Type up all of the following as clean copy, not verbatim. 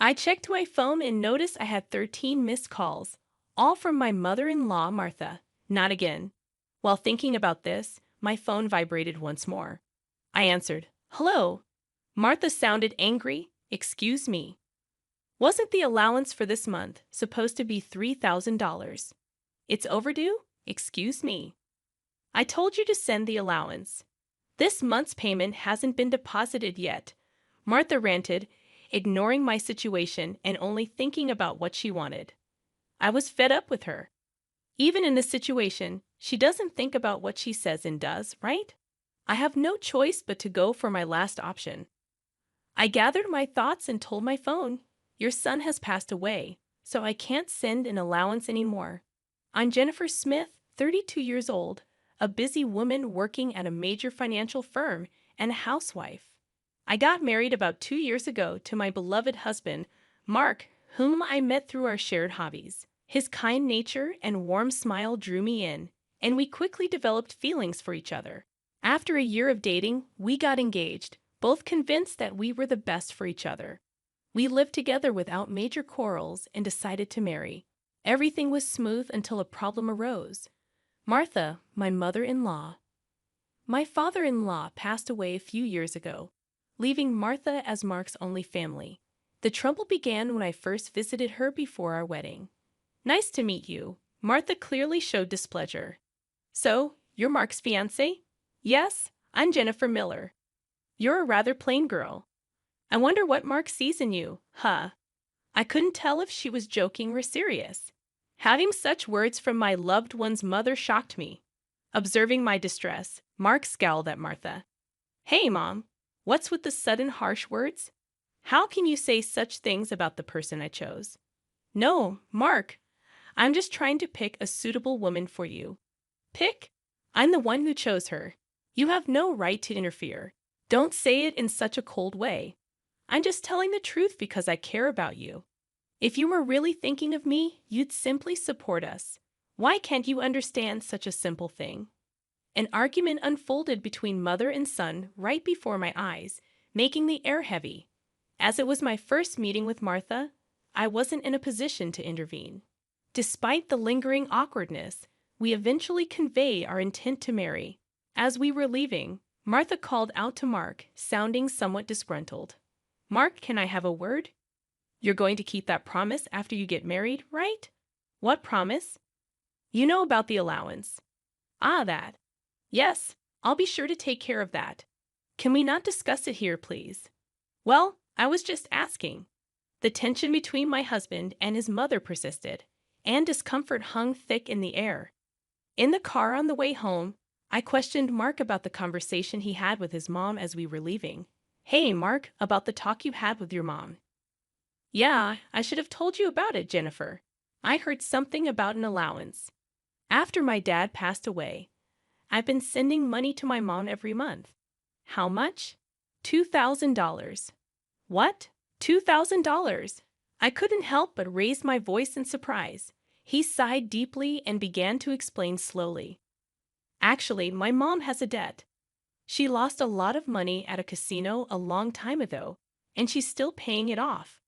I checked my phone and noticed I had 13 missed calls, all from my mother-in-law, Martha. Not again. While thinking about this, my phone vibrated once more. I answered, "Hello." Martha sounded angry. "Excuse me. Wasn't the allowance for this month supposed to be $3,000? It's overdue? Excuse me. I told you to send the allowance. This month's payment hasn't been deposited yet." Martha ranted, ignoring my situation and only thinking about what she wanted. I was fed up with her. Even in this situation, she doesn't think about what she says and does, right? I have no choice but to go for my last option. I gathered my thoughts and told my phone, "Your son has passed away, so I can't send an allowance anymore. I'm Jennifer Smith, 32 years old, a busy woman working at a major financial firm and a housewife. I got married about 2 years ago to my beloved husband, Mark, whom I met through our shared hobbies. His kind nature and warm smile drew me in, and we quickly developed feelings for each other. After a year of dating, we got engaged, both convinced that we were the best for each other. We lived together without major quarrels and decided to marry. Everything was smooth until a problem arose. Martha, my mother-in-law. My father-in-law passed away a few years ago, leaving Martha as Mark's only family. The trouble began when I first visited her before our wedding. "Nice to meet you." Martha clearly showed displeasure. "So, you're Mark's fiancé?" "Yes, I'm Jennifer Miller." "You're a rather plain girl. I wonder what Mark sees in you, huh?" I couldn't tell if she was joking or serious. Having such words from my loved one's mother shocked me. Observing my distress, Mark scowled at Martha. "Hey, Mom, what's with the sudden harsh words? How can you say such things about the person I chose?" "No, Mark, I'm just trying to pick a suitable woman for you." "Pick? I'm the one who chose her. You have no right to interfere. Don't say it in such a cold way. I'm just telling the truth because I care about you. If you were really thinking of me, you'd simply support us. Why can't you understand such a simple thing?" An argument unfolded between mother and son right before my eyes, making the air heavy. As it was my first meeting with Martha, I wasn't in a position to intervene. Despite the lingering awkwardness, we eventually conveyed our intent to marry. As we were leaving, Martha called out to Mark, sounding somewhat disgruntled. "Mark, can I have a word? You're going to keep that promise after you get married, right?" "What promise?" "You know about the allowance." "Ah, that. Yes, I'll be sure to take care of that. Can we not discuss it here, please?" "Well, I was just asking." The tension between my husband and his mother persisted, and discomfort hung thick in the air. In the car on the way home, I questioned Mark about the conversation he had with his mom as we were leaving. "Hey, Mark, about the talk you had with your mom." "Yeah, I should have told you about it, Jennifer. I heard something about an allowance. After my dad passed away, I've been sending money to my mom every month." "How much?" $2,000. "What? $2,000? I couldn't help but raise my voice in surprise. He sighed deeply and began to explain slowly. "Actually, my mom has a debt. She lost a lot of money at a casino a long time ago, and she's still paying it off.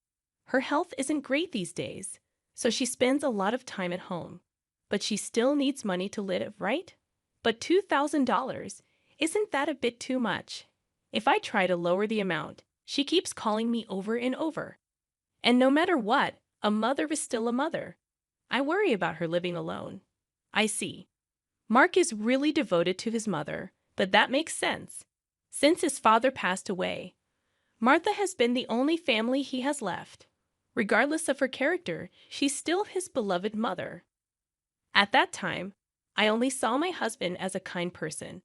Her health isn't great these days, so she spends a lot of time at home. But she still needs money to live, right? But $2,000, isn't that a bit too much? If I try to lower the amount, she keeps calling me over and over. And no matter what, a mother is still a mother. I worry about her living alone." "I see. Mark is really devoted to his mother, but that makes sense. Since his father passed away, Martha has been the only family he has left. Regardless of her character, she's still his beloved mother. At that time, I only saw my husband as a kind person.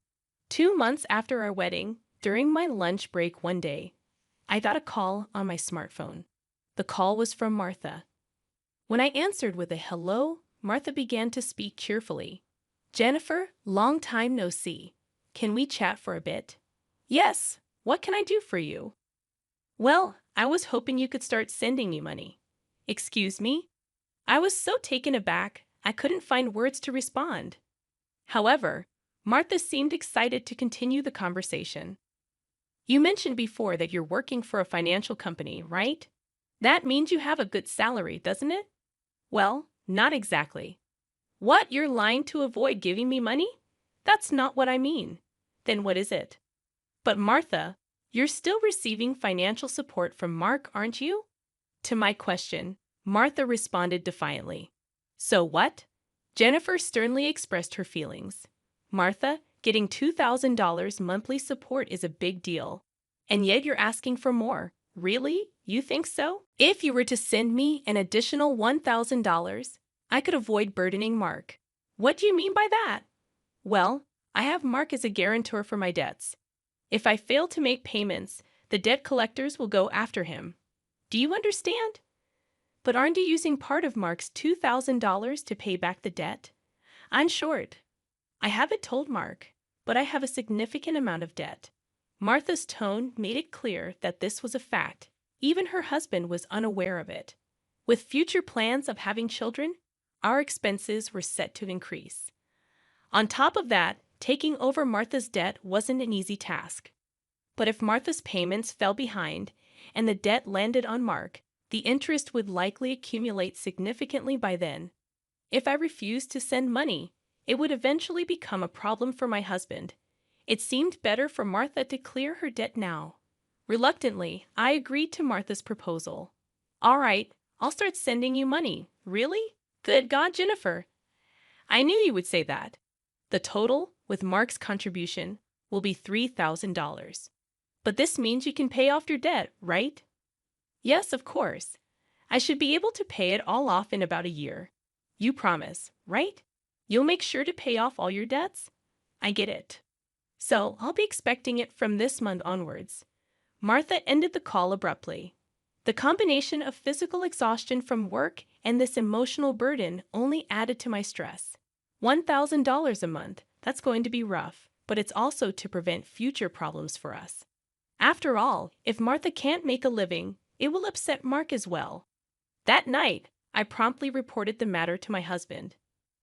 2 months after our wedding, during my lunch break one day, I got a call on my smartphone. The call was from Martha. When I answered with a hello, Martha began to speak cheerfully. "Jennifer, long time no see. Can we chat for a bit?" "Yes, what can I do for you?" "Well, I was hoping you could start sending me money." "Excuse me?" I was so taken aback, I couldn't find words to respond. However, Martha seemed excited to continue the conversation. "You mentioned before that you're working for a financial company, right?" That means you have a good salary, doesn't it? Well, not exactly. What, you're lying to avoid giving me money? That's not what I mean. Then what is it? But Martha, you're still receiving financial support from Mark, aren't you? To my question, Martha responded defiantly. So what? Jennifer sternly expressed her feelings. Martha, getting $2,000 monthly support is a big deal. And yet you're asking for more. Really? You think so? If you were to send me an additional $1,000, I could avoid burdening Mark. What do you mean by that? Well, I have Mark as a guarantor for my debts. If I fail to make payments, the debt collectors will go after him. Do you understand? But aren't you using part of Mark's $2,000 to pay back the debt? I'm short. I haven't told Mark, but I have a significant amount of debt. Martha's tone made it clear that this was a fact. Even her husband was unaware of it. With future plans of having children, our expenses were set to increase. On top of that, taking over Martha's debt wasn't an easy task. But if Martha's payments fell behind and the debt landed on Mark, the interest would likely accumulate significantly by then. If I refused to send money, it would eventually become a problem for my husband. It seemed better for Martha to clear her debt now. Reluctantly, I agreed to Martha's proposal. All right, I'll start sending you money. Really? Good God, Jennifer. I knew you would say that. The total, with Mark's contribution, will be $3,000. But this means you can pay off your debt, right? Yes, of course. I should be able to pay it all off in about a year. You promise, right? You'll make sure to pay off all your debts? I get it. So I'll be expecting it from this month onwards. Martha ended the call abruptly. The combination of physical exhaustion from work and this emotional burden only added to my stress. $1,000 a month, that's going to be rough, but it's also to prevent future problems for us. After all, if Martha can't make a living, it will upset Mark as well. That night, I promptly reported the matter to my husband.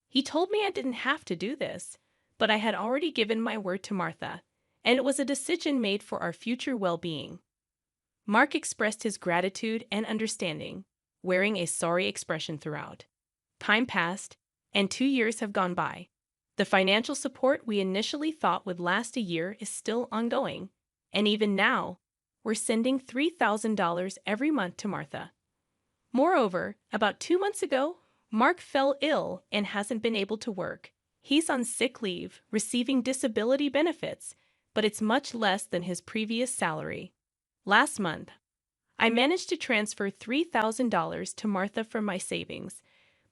He told me I didn't have to do this, but I had already given my word to Martha, and it was a decision made for our future well-being. Mark expressed his gratitude and understanding, wearing a sorry expression throughout. Time passed, and 2 years have gone by. The financial support we initially thought would last a year is still ongoing, and even now, we're sending $3,000 every month to Martha. Moreover, about 2 months ago, Mark fell ill and hasn't been able to work. He's on sick leave, receiving disability benefits, but it's much less than his previous salary. Last month, I managed to transfer $3,000 to Martha from my savings,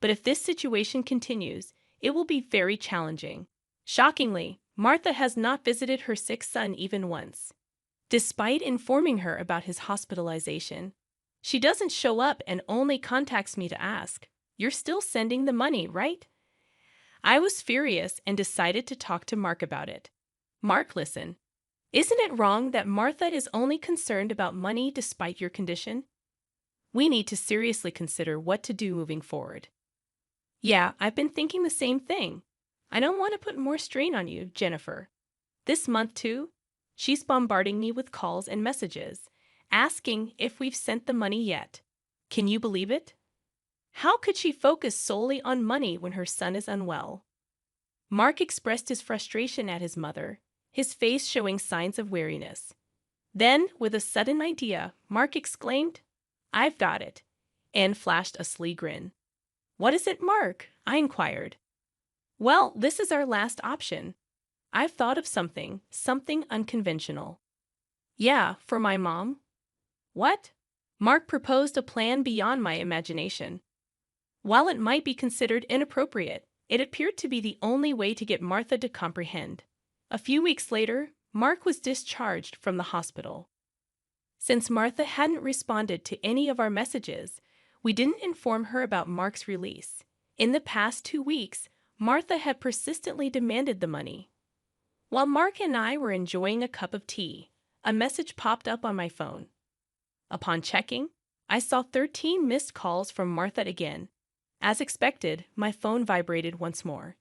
but if this situation continues, it will be very challenging. Shockingly, Martha has not visited her sick son even once. Despite informing her about his hospitalization, she doesn't show up and only contacts me to ask, "You're still sending the money, right?" I was furious and decided to talk to Mark about it. Mark, listen. Isn't it wrong that Martha is only concerned about money despite your condition? We need to seriously consider what to do moving forward. Yeah, I've been thinking the same thing. I don't want to put more strain on you, Jennifer. This month, too, she's bombarding me with calls and messages, asking if we've sent the money yet. Can you believe it? How could she focus solely on money when her son is unwell? Mark expressed his frustration at his mother, his face showing signs of weariness. Then, with a sudden idea, Mark exclaimed, "I've got it," and flashed a sly grin. "What is it, Mark?" I inquired. "Well, this is our last option. I've thought of something unconventional." "Yeah, for my mom." "What?" Mark proposed a plan beyond my imagination. While it might be considered inappropriate, it appeared to be the only way to get Martha to comprehend. A few weeks later, Mark was discharged from the hospital. Since Martha hadn't responded to any of our messages, we didn't inform her about Mark's release. In the past 2 weeks, Martha had persistently demanded the money. While Mark and I were enjoying a cup of tea, a message popped up on my phone. Upon checking, I saw 13 missed calls from Martha again. As expected, my phone vibrated once more.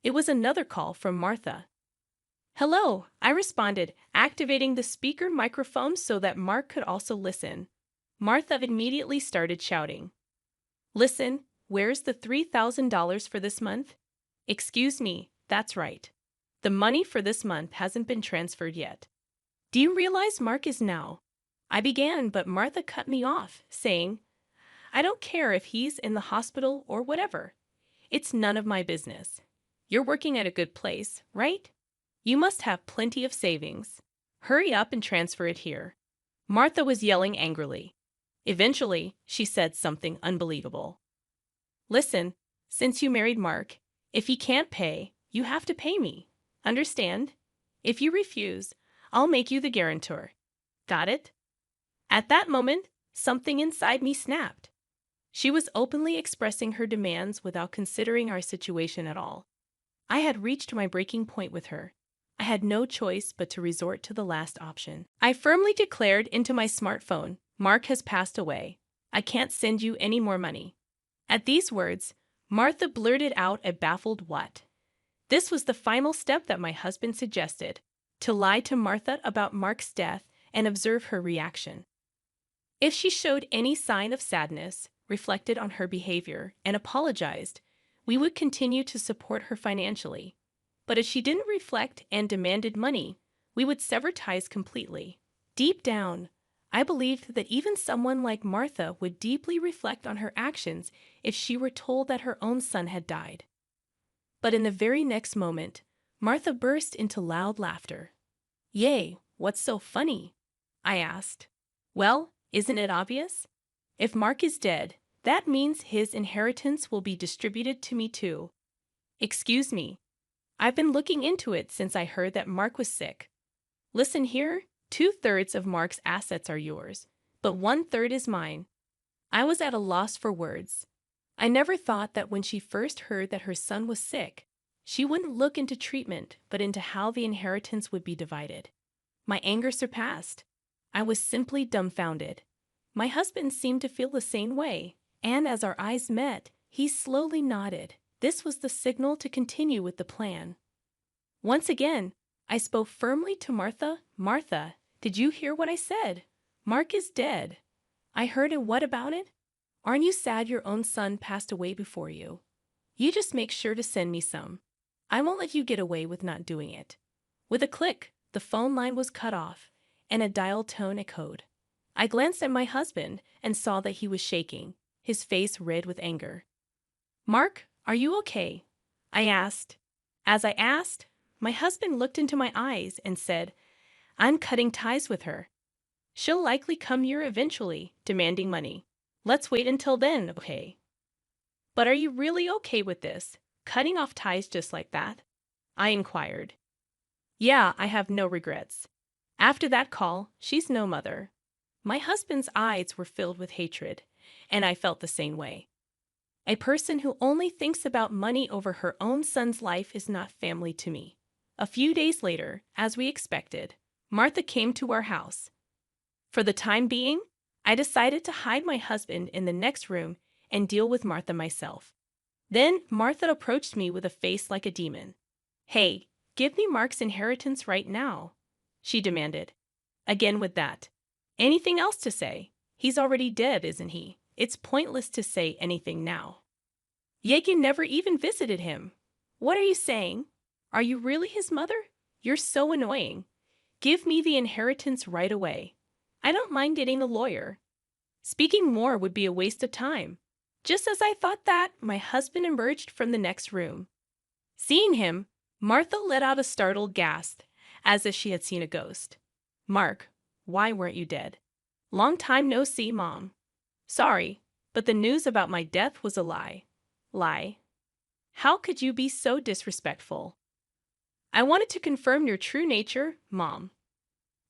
It was another call from Martha. "Hello," I responded, activating the speaker microphone so that Mark could also listen. Martha immediately started shouting. Listen, where's the $3,000 for this month? Excuse me, that's right. The money for this month hasn't been transferred yet. Do you realize Mark is now? I began, but Martha cut me off, saying, I don't care if he's in the hospital or whatever. It's none of my business. You're working at a good place, right? You must have plenty of savings. Hurry up and transfer it here. Martha was yelling angrily. Eventually, she said something unbelievable. Listen, since you married Mark, if he can't pay, you have to pay me. Understand? If you refuse, I'll make you the guarantor. Got it? At that moment, something inside me snapped. She was openly expressing her demands without considering our situation at all. I had reached my breaking point with her. I had no choice but to resort to the last option. I firmly declared into my smartphone, Mark has passed away. I can't send you any more money. At these words, Martha blurted out a baffled what. This was the final step that my husband suggested, to lie to Martha about Mark's death and observe her reaction. If she showed any sign of sadness, reflected on her behavior, and apologized, we would continue to support her financially. But if she didn't reflect and demanded money, we would sever ties completely. Deep down, I believed that even someone like Martha would deeply reflect on her actions if she were told that her own son had died. But in the very next moment, Martha burst into loud laughter. Yay, what's so funny? I asked. Well, isn't it obvious? If Mark is dead, that means his inheritance will be distributed to me too. Excuse me. I've been looking into it since I heard that Mark was sick. Listen here, 2/3 of Mark's assets are yours, but 1/3 is mine. I was at a loss for words. I never thought that when she first heard that her son was sick, she wouldn't look into treatment, but into how the inheritance would be divided. My anger surpassed. I was simply dumbfounded. My husband seemed to feel the same way, and as our eyes met, he slowly nodded. This was the signal to continue with the plan. Once again, I spoke firmly to Martha. Martha, did you hear what I said? Mark is dead. I heard it. What about it? Aren't you sad your own son passed away before you? You just make sure to send me some. I won't let you get away with not doing it. With a click, the phone line was cut off, and a dial tone echoed. I glanced at my husband and saw that he was shaking, his face red with anger. Mark, are you okay? I asked. As I asked, my husband looked into my eyes and said, I'm cutting ties with her. She'll likely come here eventually, demanding money. Let's wait until then, okay? But are you really okay with this, cutting off ties just like that? I inquired. Yeah, I have no regrets. After that call, she's no mother. My husband's eyes were filled with hatred, and I felt the same way. A person who only thinks about money over her own son's life is not family to me. A few days later, as we expected, Martha came to our house. For the time being, I decided to hide my husband in the next room and deal with Martha myself. Then Martha approached me with a face like a demon. Hey, give me Mark's inheritance right now, she demanded. Again with that. Anything else to say? He's already dead, isn't he? It's pointless to say anything now. Yet you never even visited him. What are you saying? Are you really his mother? You're so annoying. Give me the inheritance right away. I don't mind getting a lawyer. Speaking more would be a waste of time. Just as I thought that, my husband emerged from the next room. Seeing him, Martha let out a startled gasp, as if she had seen a ghost. Mark, why weren't you dead? Long time no see, Mom. Sorry, but the news about my death was a lie. Lie? How could you be so disrespectful? I wanted to confirm your true nature, Mom.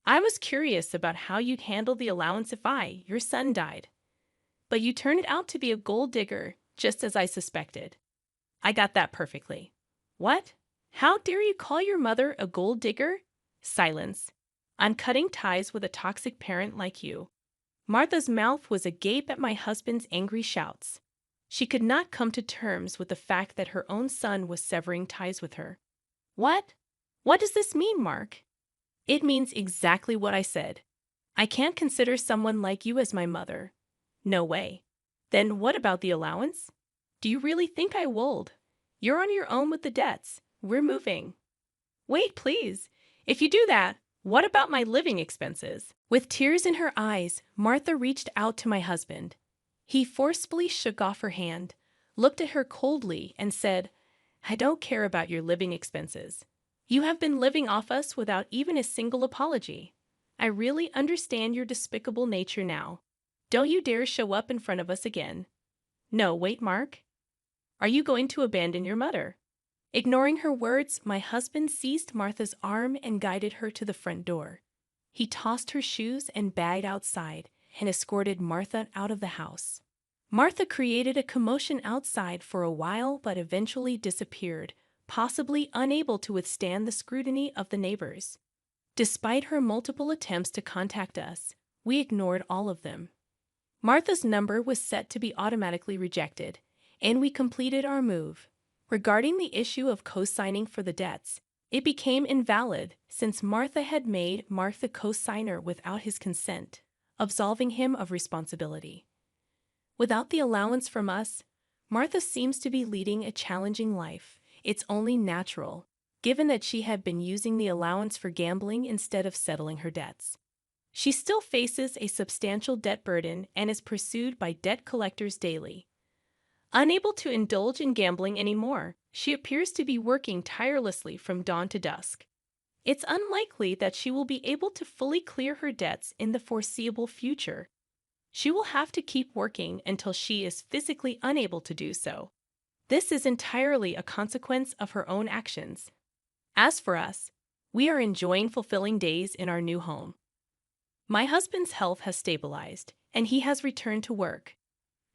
I was curious about how you'd handle the allowance if your son died. But you turned out to be a gold digger, just as I suspected. I got that perfectly. What? How dare you call your mother a gold digger? Silence. I'm cutting ties with a toxic parent like you. Martha's mouth was agape at my husband's angry shouts. She could not come to terms with the fact that her own son was severing ties with her. What? What does this mean, Mark? It means exactly what I said. I can't consider someone like you as my mother. No way. Then what about the allowance? Do you really think I would? You're on your own with the debts. We're moving. Wait, please. If you do that, what about my living expenses? With tears in her eyes, Martha reached out to my husband. He forcefully shook off her hand, looked at her coldly, and said, I don't care about your living expenses. You have been living off us without even a single apology. I really understand your despicable nature now. Don't you dare show up in front of us again. No, wait, Mark. Are you going to abandon your mother? Ignoring her words, my husband seized Martha's arm and guided her to the front door. He tossed her shoes and bag outside and escorted Martha out of the house. Martha created a commotion outside for a while but eventually disappeared, possibly unable to withstand the scrutiny of the neighbors. Despite her multiple attempts to contact us, we ignored all of them. Martha's number was set to be automatically rejected, and we completed our move. Regarding the issue of co-signing for the debts, it became invalid since Martha had made Mark the co-signer without his consent, absolving him of responsibility. Without the allowance from us, Martha seems to be leading a challenging life. It's only natural, given that she had been using the allowance for gambling instead of settling her debts. She still faces a substantial debt burden and is pursued by debt collectors daily. Unable to indulge in gambling anymore, she appears to be working tirelessly from dawn to dusk. It's unlikely that she will be able to fully clear her debts in the foreseeable future. She will have to keep working until she is physically unable to do so. This is entirely a consequence of her own actions. As for us, we are enjoying fulfilling days in our new home. My husband's health has stabilized, and he has returned to work.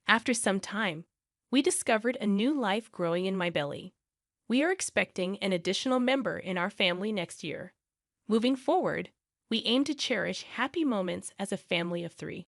After some time, we discovered a new life growing in my belly. We are expecting an additional member in our family next year. Moving forward, we aim to cherish happy moments as a family of 3.